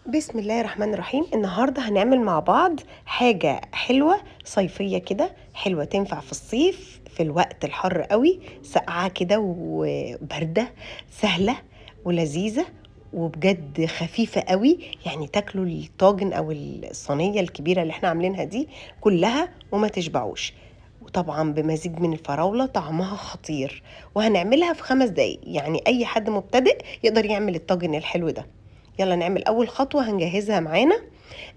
بسم الله الرحمن الرحيم. النهاردة هنعمل مع بعض حاجة حلوة صيفية كده، حلوة تنفع في الصيف في الوقت الحر قوي، ساقعة كده وباردة، سهلة ولذيذة وبجد خفيفة قوي. يعني تاكلوا الطاجن او الصينية الكبيرة اللي احنا عاملينها دي كلها وما تشبعوش. وطبعا بمزيج من الفراولة طعمها خطير، وهنعملها في 5 دقايق. يعني اي حد مبتدئ يقدر يعمل الطاجن الحلو ده. يلا نعمل اول خطوه هنجهزها معانا.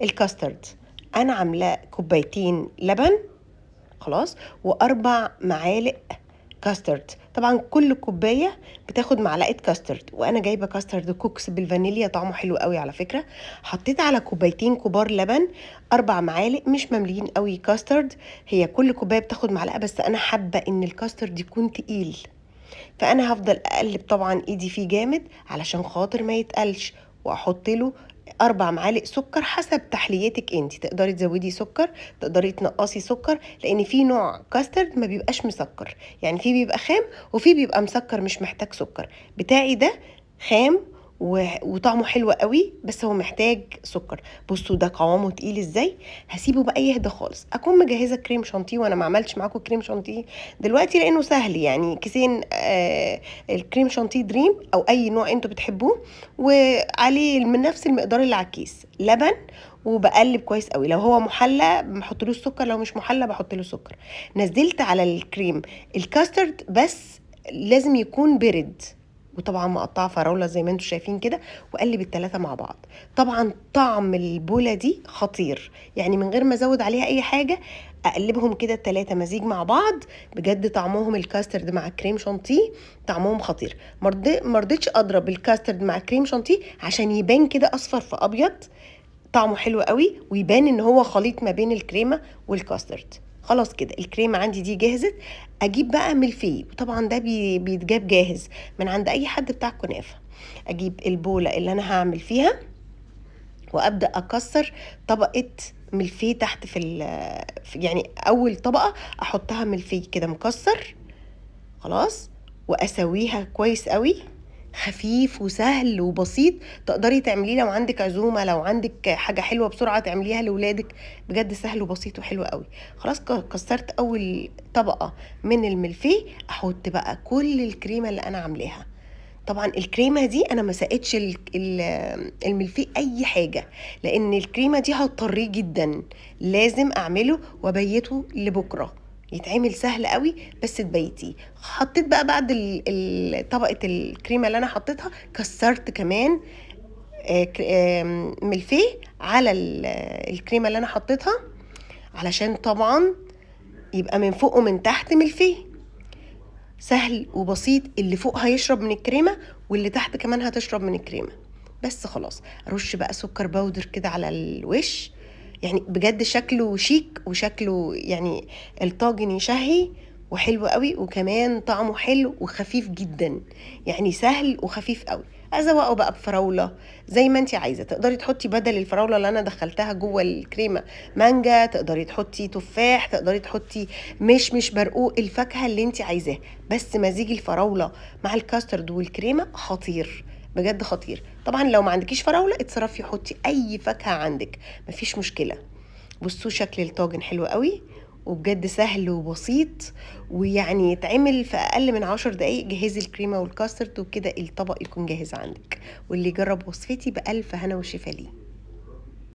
الكاسترد انا عاملاه كوبايتين لبن، خلاص، و4 معالق كاسترد. طبعا كل كوبايه بتاخد معلقه كاسترد، وانا جايبه كاسترد كوكس بالفانيليا طعمه حلو قوي على فكره. حطيت على كوبايتين كبار لبن 4 معالق مش ممليين قوي كاسترد. هي كل كوبايه بتاخد معلقه، بس انا حابه ان الكاسترد يكون تقيل، فانا هفضل اقلب طبعا ايدي فيه جامد علشان خاطر ما يتقلش. واحط له 4 معالق سكر حسب تحليتك، انت تقدري تزودي سكر، تقدري تنقصي سكر، لان في نوع كاسترد ما بيبقاش مسكر، يعني في بيبقى خام وفي بيبقى مسكر مش محتاج سكر. بتاعي ده خام وطعمه حلو قوي، بس هو محتاج سكر. بصوا ده قوامه تقيل ازاي. هسيبه بقى يهدى خالص. اكون مجهزه كريم شانتيه، وانا ما عملتش معاكم كريم شانتيه دلوقتي لانه سهل، يعني كيسين الكريم شانتيه دريم او اي نوع انتوا بتحبوه، وعليه من نفس المقدار اللي على الكيس لبن. وبقلب كويس قوي. لو هو محلى ما بحطلوش سكر، لو مش محلى بحط له سكر. نزلت على الكريم الكاسترد، بس لازم يكون برد، وطبعا مقطعه فراوله زي ما انتم شايفين كده، واقلب ال3 مع بعض. طبعا طعم البوله دي خطير، يعني من غير ما ازود عليها اي حاجه. اقلبهم كده ال3 مزيج مع بعض. بجد طعمهم الكاسترد مع الكريم شانتيه طعمهم خطير. مرضتش اضرب الكاسترد مع الكريم شانتيه عشان يبان كده اصفر في ابيض. طعمه حلو قوي، ويبان ان هو خليط ما بين الكريمه والكاسترد. خلاص كده الكريمه عندي دي جهزت. اجيب بقى ملفيه، وطبعا ده بيتجاب جاهز من عند اي حد بتاع كنافه. اجيب البوله اللي انا هعمل فيها، وابدا اكسر طبقه ملفيه تحت يعني اول طبقه احطها ملفيه كده مكسر، خلاص. واسويها كويس قوي، خفيف وسهل وبسيط. تقدري تعمليه لو عندك عزومه، لو عندك حاجه حلوه بسرعه تعمليها لاولادك. بجد سهل وبسيط وحلو قوي. خلاص كسرت اول طبقه من الملفيه. احط بقى كل الكريمه اللي انا عاملاها. طبعا الكريمه دي انا ما سقتش الملفيه اي حاجه، لان الكريمه دي هتطريه جدا. لازم اعمله وابيته لبكره، يتعمل سهل قوي بس تبيتيه. حطيت بقى بعد طبقه الكريمه اللي انا حطيتها، كسرت كمان ملفيه على الكريمه اللي انا حطيتها، علشان طبعا يبقى من فوق ومن تحت ملفيه. سهل وبسيط، اللي فوق هيشرب من الكريمة واللي تحت كمان هتشرب من الكريمة. بس خلاص ارش بقى سكر باودر كده على الوش. يعني بجد شكله شيك وشكله يعني الطاجن يشهي وحلو قوي، وكمان طعمه حلو وخفيف جدا. يعني سهل وخفيف قوي. ازوقه بقى بفراوله زي ما انت عايزه. تقدري تحطي بدل الفراوله اللي انا دخلتها جوه الكريمه مانجا، تقدري تحطي تفاح، تقدري تحطي مش برقوق، الفاكهه اللي انت عايزاها. بس مزيج الفراوله مع الكاسترد والكريمه خطير، بجد خطير. طبعا لو ما عندكيش فراوله اتصرفي حطي اي فاكهه عندك، مفيش مشكله. بصوا شكل الطاجن حلو قوي، وبجد سهل وبسيط، ويعني يتعمل في اقل من 10 دقايق. جهزي الكريمه والكاسترد وكده الطبق يكون جاهز عندك. واللي يجرب وصفتي بألف هنا وشفا ليه.